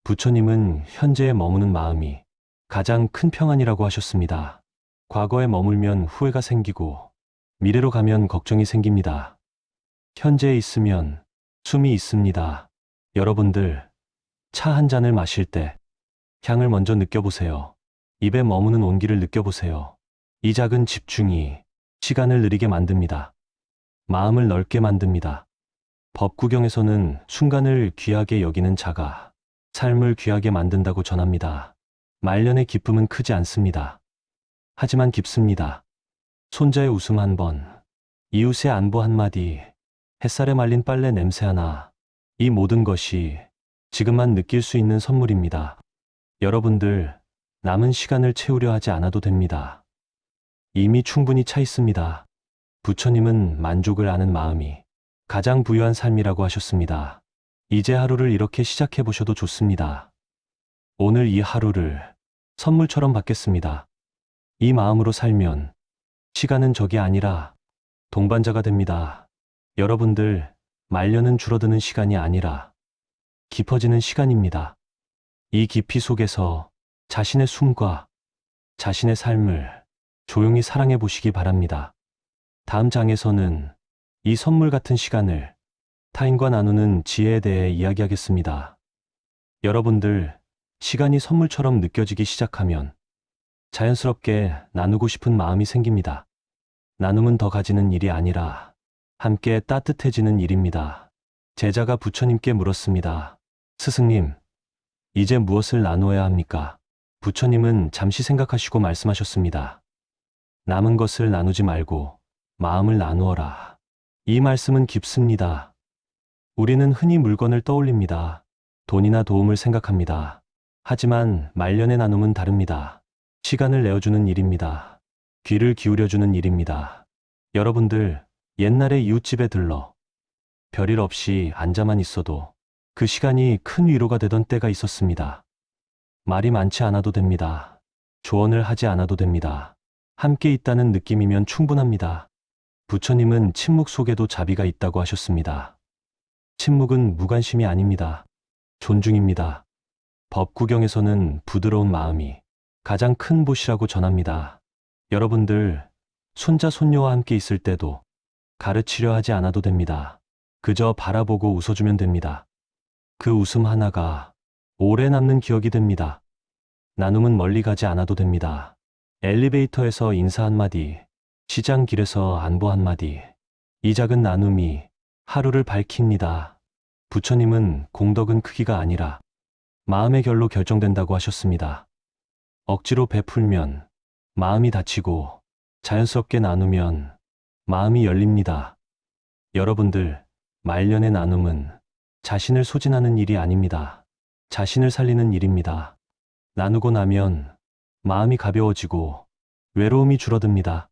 Speaker 1: 부처님은 현재에 머무는 마음이 가장 큰 평안이라고 하셨습니다. 과거에 머물면 후회가 생기고 미래로 가면 걱정이 생깁니다. 현재에 있으면 숨이 있습니다. 여러분들, 차 한 잔을 마실 때 향을 먼저 느껴보세요. 입에 머무는 온기를 느껴보세요. 이 작은 집중이 시간을 느리게 만듭니다. 마음을 넓게 만듭니다. 법구경에서는 순간을 귀하게 여기는 자가 삶을 귀하게 만든다고 전합니다. 말년의 기쁨은 크지 않습니다. 하지만 깊습니다. 손자의 웃음 한 번, 이웃의 안부 한마디, 햇살에 말린 빨래 냄새 하나, 이 모든 것이 지금만 느낄 수 있는 선물입니다. 여러분들, 남은 시간을 채우려 하지 않아도 됩니다. 이미 충분히 차 있습니다. 부처님은 만족을 아는 마음이 가장 부유한 삶이라고 하셨습니다. 이제 하루를 이렇게 시작해 보셔도 좋습니다. 오늘 이 하루를 선물처럼 받겠습니다. 이 마음으로 살면 시간은 적이 아니라 동반자가 됩니다. 여러분들, 말년은 줄어드는 시간이 아니라 깊어지는 시간입니다. 이 깊이 속에서 자신의 숨과 자신의 삶을 조용히 사랑해 보시기 바랍니다. 다음 장에서는 이 선물 같은 시간을 타인과 나누는 지혜에 대해 이야기하겠습니다. 여러분들, 시간이 선물처럼 느껴지기 시작하면 자연스럽게 나누고 싶은 마음이 생깁니다. 나눔은 더 가지는 일이 아니라 함께 따뜻해지는 일입니다. 제자가 부처님께 물었습니다. 스승님, 이제 무엇을 나누어야 합니까? 부처님은 잠시 생각하시고 말씀하셨습니다. 남은 것을 나누지 말고 마음을 나누어라. 이 말씀은 깊습니다. 우리는 흔히 물건을 떠올립니다. 돈이나 도움을 생각합니다. 하지만 말년의 나눔은 다릅니다. 시간을 내어주는 일입니다. 귀를 기울여주는 일입니다. 여러분들, 옛날에 이웃집에 들러 별일 없이 앉아만 있어도 그 시간이 큰 위로가 되던 때가 있었습니다. 말이 많지 않아도 됩니다. 조언을 하지 않아도 됩니다. 함께 있다는 느낌이면 충분합니다. 부처님은 침묵 속에도 자비가 있다고 하셨습니다. 침묵은 무관심이 아닙니다. 존중입니다. 법구경에서는 부드러운 마음이 가장 큰 보시라고 전합니다. 여러분들, 손자 손녀와 함께 있을 때도 가르치려 하지 않아도 됩니다. 그저 바라보고 웃어주면 됩니다. 그 웃음 하나가 오래 남는 기억이 됩니다. 나눔은 멀리 가지 않아도 됩니다. 엘리베이터에서 인사 한마디, 시장 길에서 안부 한마디, 이 작은 나눔이 하루를 밝힙니다. 부처님은 공덕은 크기가 아니라 마음의 결로 결정된다고 하셨습니다. 억지로 베풀면 마음이 다치고 자연스럽게 나누면 마음이 열립니다. 여러분들, 말년의 나눔은 자신을 소진하는 일이 아닙니다. 자신을 살리는 일입니다. 나누고 나면 마음이 가벼워지고 외로움이 줄어듭니다.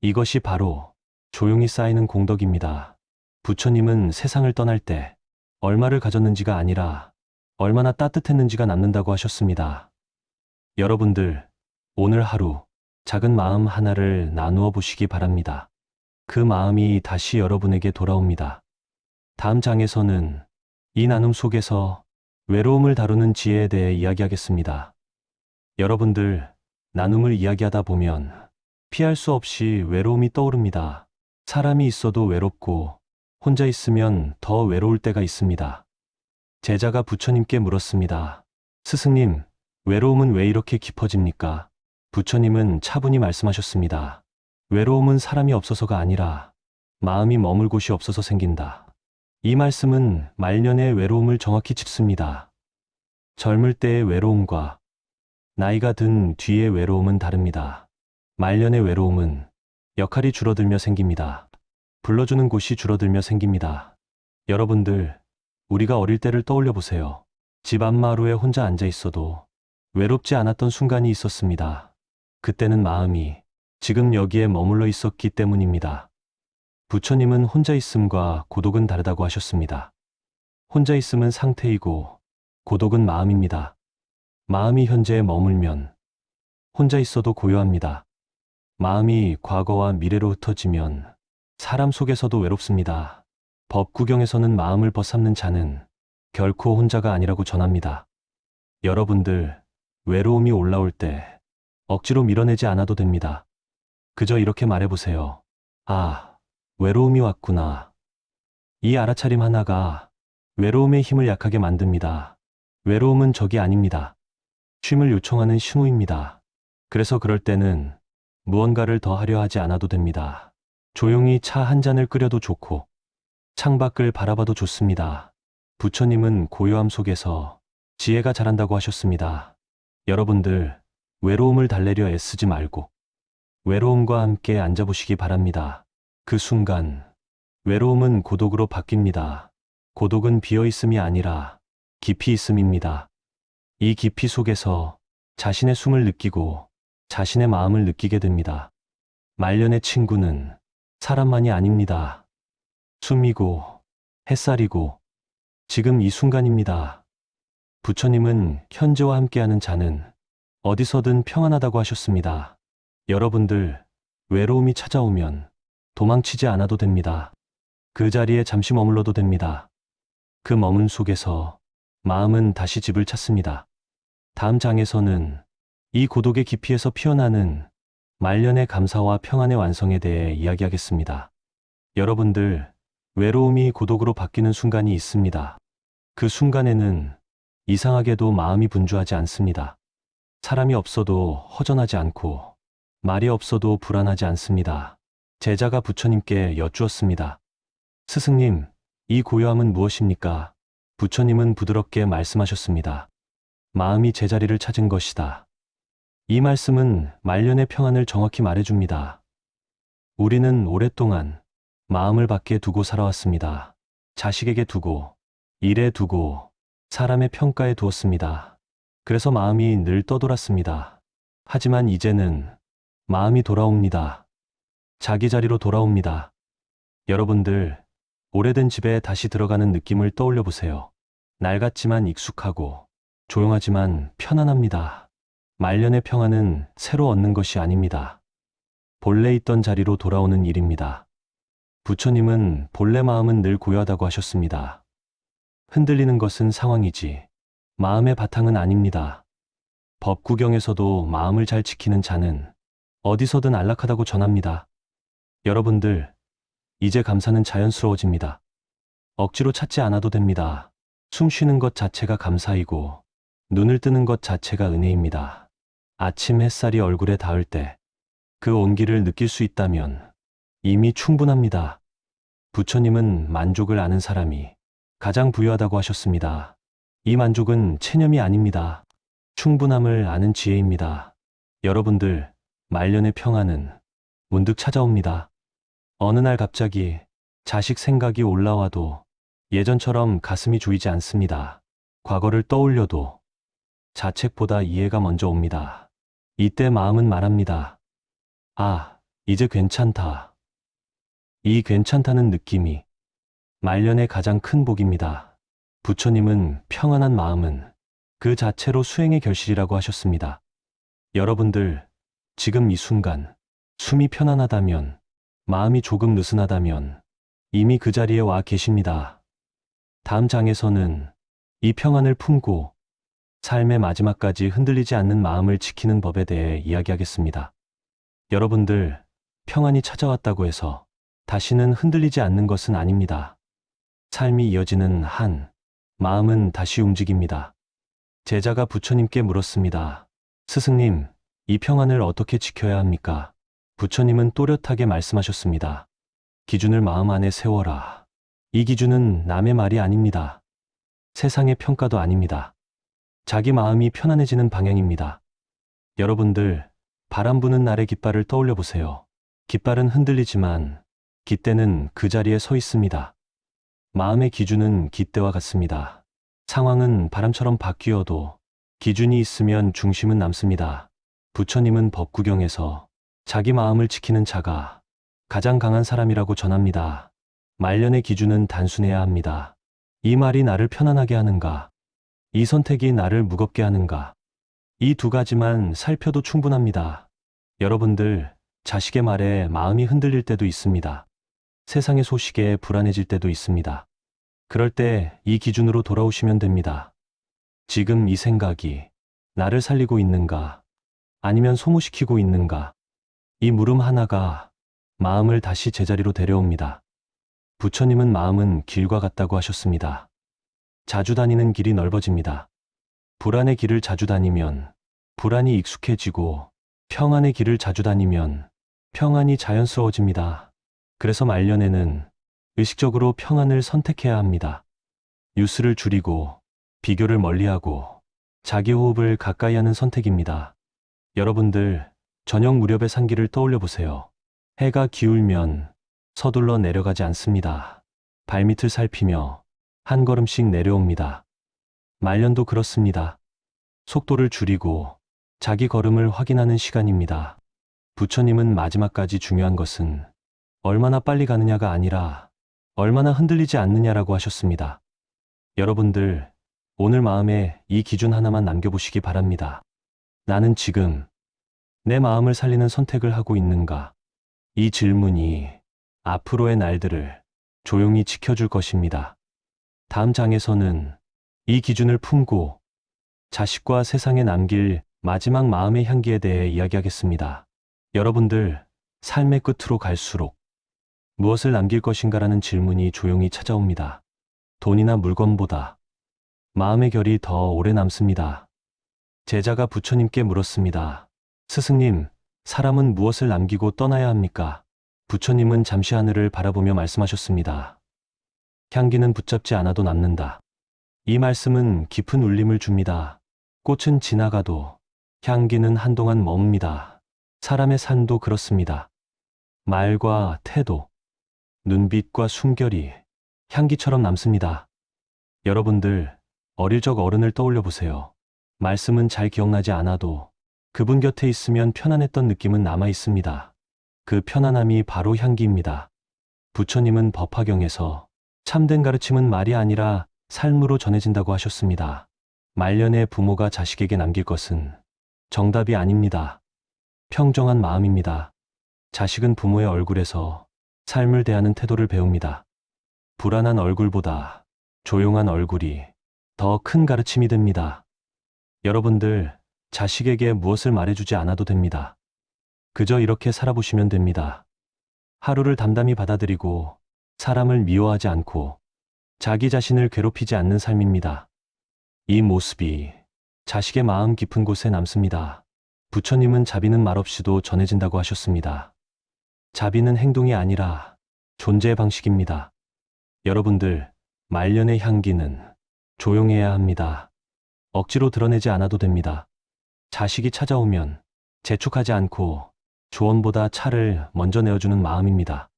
Speaker 1: 이것이 바로 조용히 쌓이는 공덕입니다. 부처님은 세상을 떠날 때 얼마를 가졌는지가 아니라 얼마나 따뜻했는지가 남는다고 하셨습니다. 여러분들, 오늘 하루 작은 마음 하나를 나누어 보시기 바랍니다. 그 마음이 다시 여러분에게 돌아옵니다. 다음 장에서는 이 나눔 속에서 외로움을 다루는 지혜에 대해 이야기하겠습니다. 여러분들, 나눔을 이야기하다 보면 피할 수 없이 외로움이 떠오릅니다. 사람이 있어도 외롭고 혼자 있으면 더 외로울 때가 있습니다. 제자가 부처님께 물었습니다. 스승님, 외로움은 왜 이렇게 깊어집니까? 부처님은 차분히 말씀하셨습니다. 외로움은 사람이 없어서가 아니라 마음이 머물 곳이 없어서 생긴다. 이 말씀은 말년의 외로움을 정확히 짚습니다. 젊을 때의 외로움과 나이가 든 뒤의 외로움은 다릅니다. 말년의 외로움은 역할이 줄어들며 생깁니다. 불러주는 곳이 줄어들며 생깁니다. 여러분들, 우리가 어릴 때를 떠올려 보세요. 집 앞마루에 혼자 앉아 있어도 외롭지 않았던 순간이 있었습니다. 그때는 마음이 지금 여기에 머물러 있었기 때문입니다. 부처님은 혼자 있음과 고독은 다르다고 하셨습니다. 혼자 있음은 상태이고 고독은 마음입니다. 마음이 현재에 머물면 혼자 있어도 고요합니다. 마음이 과거와 미래로 흩어지면 사람 속에서도 외롭습니다. 법구경에서는 마음을 벗삼는 자는 결코 혼자가 아니라고 전합니다. 여러분들, 외로움이 올라올 때 억지로 밀어내지 않아도 됩니다. 그저 이렇게 말해보세요. 아, 외로움이 왔구나. 이 알아차림 하나가 외로움의 힘을 약하게 만듭니다. 외로움은 적이 아닙니다. 쉼을 요청하는 신호입니다. 그래서 그럴 때는 무언가를 더 하려 하지 않아도 됩니다. 조용히 차 한 잔을 끓여도 좋고 창밖을 바라봐도 좋습니다. 부처님은 고요함 속에서 지혜가 자란다고 하셨습니다. 여러분들, 외로움을 달래려 애쓰지 말고 외로움과 함께 앉아보시기 바랍니다. 그 순간 외로움은 고독으로 바뀝니다. 고독은 비어있음이 아니라 깊이 있음입니다. 이 깊이 속에서 자신의 숨을 느끼고 자신의 마음을 느끼게 됩니다. 말년의 친구는 사람만이 아닙니다. 숨이고 햇살이고 지금 이 순간입니다. 부처님은 현재와 함께하는 자는 어디서든 평안하다고 하셨습니다. 여러분들, 외로움이 찾아오면 도망치지 않아도 됩니다. 그 자리에 잠시 머물러도 됩니다. 그 머문 속에서 마음은 다시 집을 찾습니다. 다음 장에서는 이 고독의 깊이에서 피어나는 말년의 감사와 평안의 완성에 대해 이야기하겠습니다. 여러분들, 외로움이 고독으로 바뀌는 순간이 있습니다. 그 순간에는 이상하게도 마음이 분주하지 않습니다. 사람이 없어도 허전하지 않고 말이 없어도 불안하지 않습니다. 제자가 부처님께 여쭈었습니다. 스승님, 이 고요함은 무엇입니까? 부처님은 부드럽게 말씀하셨습니다. 마음이 제자리를 찾은 것이다. 이 말씀은 말년의 평안을 정확히 말해줍니다. 우리는 오랫동안 마음을 밖에 두고 살아왔습니다. 자식에게 두고, 일에 두고, 사람의 평가에 두었습니다. 그래서 마음이 늘 떠돌았습니다. 하지만 이제는 마음이 돌아옵니다. 자기 자리로 돌아옵니다. 여러분들, 오래된 집에 다시 들어가는 느낌을 떠올려 보세요. 낡았지만 익숙하고 조용하지만 편안합니다. 말년의 평안은 새로 얻는 것이 아닙니다. 본래 있던 자리로 돌아오는 일입니다. 부처님은 본래 마음은 늘 고요하다고 하셨습니다. 흔들리는 것은 상황이지 마음의 바탕은 아닙니다. 법구경에서도 마음을 잘 지키는 자는 어디서든 안락하다고 전합니다. 여러분들, 이제 감사는 자연스러워집니다. 억지로 찾지 않아도 됩니다. 숨 쉬는 것 자체가 감사이고 눈을 뜨는 것 자체가 은혜입니다. 아침 햇살이 얼굴에 닿을 때 그 온기를 느낄 수 있다면 이미 충분합니다. 부처님은 만족을 아는 사람이 가장 부유하다고 하셨습니다. 이 만족은 체념이 아닙니다. 충분함을 아는 지혜입니다. 여러분들, 말년의 평안은 문득 찾아옵니다. 어느 날 갑자기 자식 생각이 올라와도 예전처럼 가슴이 조이지 않습니다. 과거를 떠올려도 자책보다 이해가 먼저 옵니다. 이때 마음은 말합니다. 아, 이제 괜찮다. 이 괜찮다는 느낌이 말년의 가장 큰 복입니다. 부처님은 평안한 마음은 그 자체로 수행의 결실이라고 하셨습니다. 여러분들, 지금 이 순간 숨이 편안하다면, 마음이 조금 느슨하다면 이미 그 자리에 와 계십니다. 다음 장에서는 이 평안을 품고 삶의 마지막까지 흔들리지 않는 마음을 지키는 법에 대해 이야기하겠습니다. 여러분들, 평안이 찾아왔다고 해서 다시는 흔들리지 않는 것은 아닙니다. 삶이 이어지는 한, 마음은 다시 움직입니다. 제자가 부처님께 물었습니다. 스승님, 이 평안을 어떻게 지켜야 합니까? 부처님은 또렷하게 말씀하셨습니다. 기준을 마음 안에 세워라. 이 기준은 남의 말이 아닙니다. 세상의 평가도 아닙니다. 자기 마음이 편안해지는 방향입니다. 여러분들, 바람 부는 날의 깃발을 떠올려 보세요. 깃발은 흔들리지만 깃대는 그 자리에 서 있습니다. 마음의 기준은 깃대와 같습니다. 상황은 바람처럼 바뀌어도 기준이 있으면 중심은 남습니다. 부처님은 법구경에서 자기 마음을 지키는 자가 가장 강한 사람이라고 전합니다. 말년의 기준은 단순해야 합니다. 이 말이 나를 편안하게 하는가? 이 선택이 나를 무겁게 하는가? 이 두 가지만 살펴도 충분합니다. 여러분들, 자식의 말에 마음이 흔들릴 때도 있습니다. 세상의 소식에 불안해질 때도 있습니다. 그럴 때 이 기준으로 돌아오시면 됩니다. 지금 이 생각이 나를 살리고 있는가? 아니면 소모시키고 있는가? 이 물음 하나가 마음을 다시 제자리로 데려옵니다. 부처님은 마음은 길과 같다고 하셨습니다. 자주 다니는 길이 넓어집니다. 불안의 길을 자주 다니면 불안이 익숙해지고 평안의 길을 자주 다니면 평안이 자연스러워집니다. 그래서 말년에는 의식적으로 평안을 선택해야 합니다. 뉴스를 줄이고 비교를 멀리하고 자기 호흡을 가까이 하는 선택입니다. 여러분들, 저녁 무렵의 산길을 떠올려 보세요. 해가 기울면 서둘러 내려가지 않습니다. 발밑을 살피며 한 걸음씩 내려옵니다. 말년도 그렇습니다. 속도를 줄이고 자기 걸음을 확인하는 시간입니다. 부처님은 마지막까지 중요한 것은 얼마나 빨리 가느냐가 아니라 얼마나 흔들리지 않느냐라고 하셨습니다. 여러분들, 오늘 마음에 이 기준 하나만 남겨보시기 바랍니다. 나는 지금 내 마음을 살리는 선택을 하고 있는가? 이 질문이 앞으로의 날들을 조용히 지켜줄 것입니다. 다음 장에서는 이 기준을 품고 자식과 세상에 남길 마지막 마음의 향기에 대해 이야기하겠습니다. 여러분들, 삶의 끝으로 갈수록 무엇을 남길 것인가라는 질문이 조용히 찾아옵니다. 돈이나 물건보다 마음의 결이 더 오래 남습니다. 제자가 부처님께 물었습니다. 스승님, 사람은 무엇을 남기고 떠나야 합니까? 부처님은 잠시 하늘을 바라보며 말씀하셨습니다. 향기는 붙잡지 않아도 남는다. 이 말씀은 깊은 울림을 줍니다. 꽃은 지나가도 향기는 한동안 머뭅니다. 사람의 삶도 그렇습니다. 말과 태도, 눈빛과 숨결이 향기처럼 남습니다. 여러분들, 어릴 적 어른을 떠올려 보세요. 말씀은 잘 기억나지 않아도 그분 곁에 있으면 편안했던 느낌은 남아 있습니다. 그 편안함이 바로 향기입니다. 부처님은 법화경에서 참된 가르침은 말이 아니라 삶으로 전해진다고 하셨습니다. 말년에 부모가 자식에게 남길 것은 정답이 아닙니다. 평정한 마음입니다. 자식은 부모의 얼굴에서 삶을 대하는 태도를 배웁니다. 불안한 얼굴보다 조용한 얼굴이 더 큰 가르침이 됩니다. 여러분들, 자식에게 무엇을 말해주지 않아도 됩니다. 그저 이렇게 살아보시면 됩니다. 하루를 담담히 받아들이고 사람을 미워하지 않고 자기 자신을 괴롭히지 않는 삶입니다. 이 모습이 자식의 마음 깊은 곳에 남습니다. 부처님은 자비는 말없이도 전해진다고 하셨습니다. 자비는 행동이 아니라 존재의 방식입니다. 여러분들, 말년의 향기는 조용해야 합니다. 억지로 드러내지 않아도 됩니다. 자식이 찾아오면 재촉하지 않고 조언보다 차를 먼저 내어주는 마음입니다.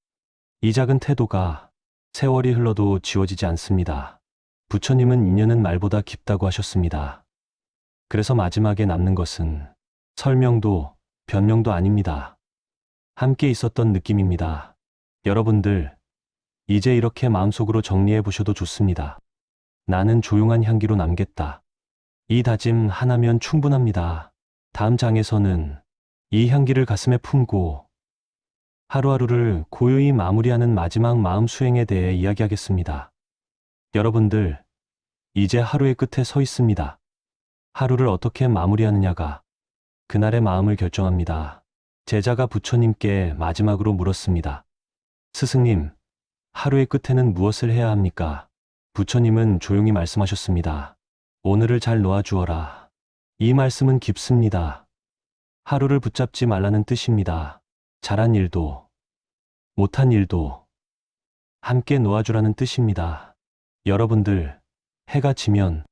Speaker 1: 이 작은 태도가 세월이 흘러도 지워지지 않습니다. 부처님은 인연은 말보다 깊다고 하셨습니다. 그래서 마지막에 남는 것은 설명도 변명도 아닙니다. 함께 있었던 느낌입니다. 여러분들, 이제 이렇게 마음속으로 정리해 보셔도 좋습니다. 나는 조용한 향기로 남겠다. 이 다짐 하나면 충분합니다. 다음 장에서는 이 향기를 가슴에 품고 하루하루를 고요히 마무리하는 마지막 마음 수행에 대해 이야기하겠습니다. 여러분들, 이제 하루의 끝에 서 있습니다. 하루를 어떻게 마무리하느냐가 그날의 마음을 결정합니다. 제자가 부처님께 마지막으로 물었습니다. 스승님, 하루의 끝에는 무엇을 해야 합니까? 부처님은 조용히 말씀하셨습니다. 오늘을 잘 놓아주어라. 이 말씀은 깊습니다. 하루를 붙잡지 말라는 뜻입니다. 잘한 일도, 못한 일도 함께 놓아주라는 뜻입니다. 여러분들, 해가 지면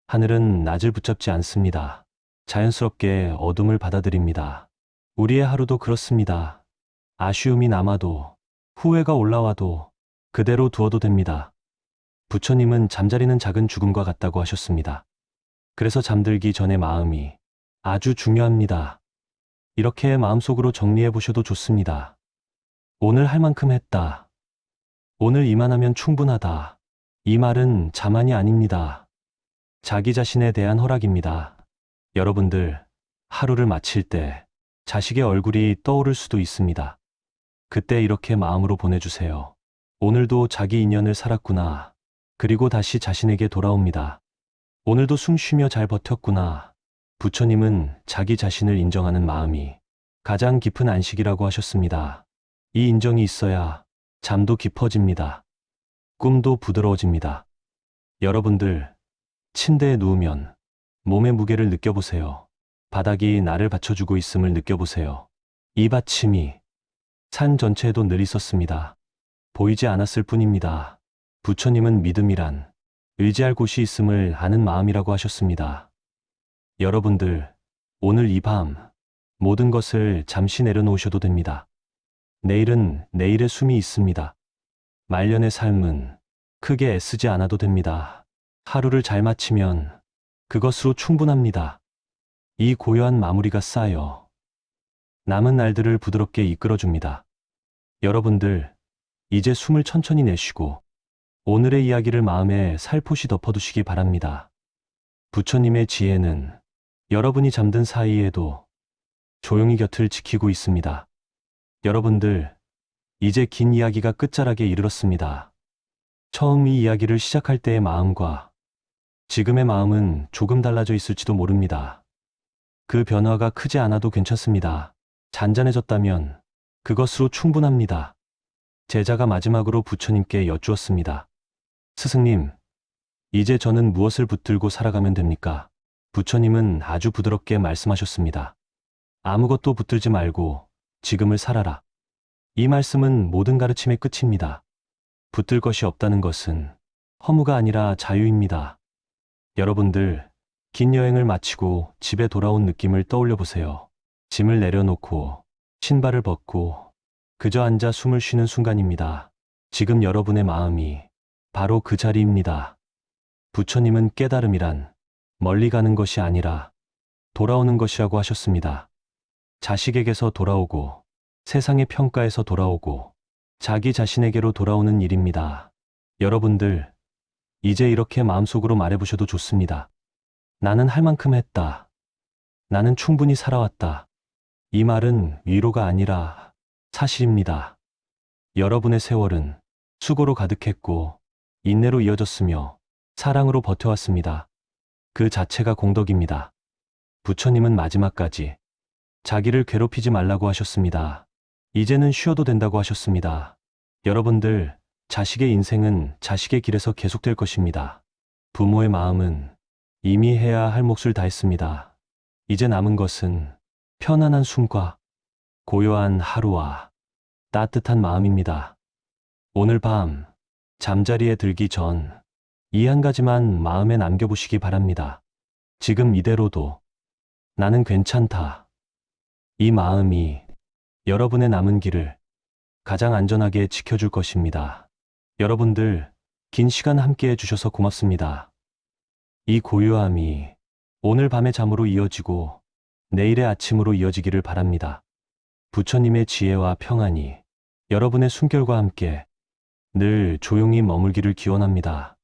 Speaker 1: 하늘은 낮을 붙잡지 않습니다. 자연스럽게 어둠을 받아들입니다. 우리의 하루도 그렇습니다. 아쉬움이 남아도, 후회가 올라와도 그대로 두어도 됩니다. 부처님은 잠자리는 작은 죽음과 같다고 하셨습니다. 그래서 잠들기 전의 마음이 아주 중요합니다. 이렇게 마음속으로 정리해 보셔도 좋습니다. 오늘 할 만큼 했다. 오늘 이만하면 충분하다. 이 말은 자만이 아닙니다. 자기 자신에 대한 허락입니다. 여러분들, 하루를 마칠 때 자식의 얼굴이 떠오를 수도 있습니다. 그때 이렇게 마음으로 보내주세요. 오늘도 자기 인연을 살았구나. 그리고 다시 자신에게 돌아옵니다. 오늘도 숨 쉬며 잘 버텼구나. 부처님은 자기 자신을 인정하는 마음이 가장 깊은 안식이라고 하셨습니다. 이 인정이 있어야 잠도 깊어집니다. 꿈도 부드러워집니다. 여러분들, 침대에 누우면 몸의 무게를 느껴보세요. 바닥이 나를 받쳐주고 있음을 느껴보세요. 이 받침이 산 전체에도 늘 있었습니다. 보이지 않았을 뿐입니다. 부처님은 믿음이란 의지할 곳이 있음을 아는 마음이라고 하셨습니다. 여러분들, 오늘 이 밤 모든 것을 잠시 내려놓으셔도 됩니다. 내일은 내일의 숨이 있습니다. 말년의 삶은 크게 애쓰지 않아도 됩니다. 하루를 잘 마치면 그것으로 충분합니다. 이 고요한 마무리가 쌓여 남은 날들을 부드럽게 이끌어줍니다. 여러분들, 이제 숨을 천천히 내쉬고 오늘의 이야기를 마음에 살포시 덮어두시기 바랍니다. 부처님의 지혜는 여러분이 잠든 사이에도 조용히 곁을 지키고 있습니다. 여러분들, 이제 긴 이야기가 끝자락에 이르렀습니다. 처음 이 이야기를 시작할 때의 마음과 지금의 마음은 조금 달라져 있을지도 모릅니다. 그 변화가 크지 않아도 괜찮습니다. 잔잔해졌다면 그것으로 충분합니다. 제자가 마지막으로 부처님께 여쭈었습니다. 스승님, 이제 저는 무엇을 붙들고 살아가면 됩니까? 부처님은 아주 부드럽게 말씀하셨습니다. 아무것도 붙들지 말고 지금을 살아라. 이 말씀은 모든 가르침의 끝입니다. 붙들 것이 없다는 것은 허무가 아니라 자유입니다. 여러분들, 긴 여행을 마치고 집에 돌아온 느낌을 떠올려 보세요. 짐을 내려놓고 신발을 벗고 그저 앉아 숨을 쉬는 순간입니다. 지금 여러분의 마음이 바로 그 자리입니다. 부처님은 깨달음이란 멀리 가는 것이 아니라 돌아오는 것이라고 하셨습니다. 자식에게서 돌아오고 세상의 평가에서 돌아오고 자기 자신에게로 돌아오는 일입니다. 여러분들, 이제 이렇게 마음속으로 말해보셔도 좋습니다. 나는 할 만큼 했다. 나는 충분히 살아왔다. 이 말은 위로가 아니라 사실입니다. 여러분의 세월은 수고로 가득했고 인내로 이어졌으며 사랑으로 버텨왔습니다. 그 자체가 공덕입니다. 부처님은 마지막까지 자기를 괴롭히지 말라고 하셨습니다. 이제는 쉬어도 된다고 하셨습니다. 여러분들, 자식의 인생은 자식의 길에서 계속될 것입니다. 부모의 마음은 이미 해야 할 몫을 다했습니다. 이제 남은 것은 편안한 숨과 고요한 하루와 따뜻한 마음입니다. 오늘 밤 잠자리에 들기 전 이 한 가지만 마음에 남겨보시기 바랍니다. 지금 이대로도 나는 괜찮다. 이 마음이 여러분의 남은 길을 가장 안전하게 지켜줄 것입니다. 여러분들, 긴 시간 함께 해주셔서 고맙습니다. 이 고요함이 오늘 밤의 잠으로 이어지고 내일의 아침으로 이어지기를 바랍니다. 부처님의 지혜와 평안이 여러분의 숨결과 함께 늘 조용히 머물기를 기원합니다.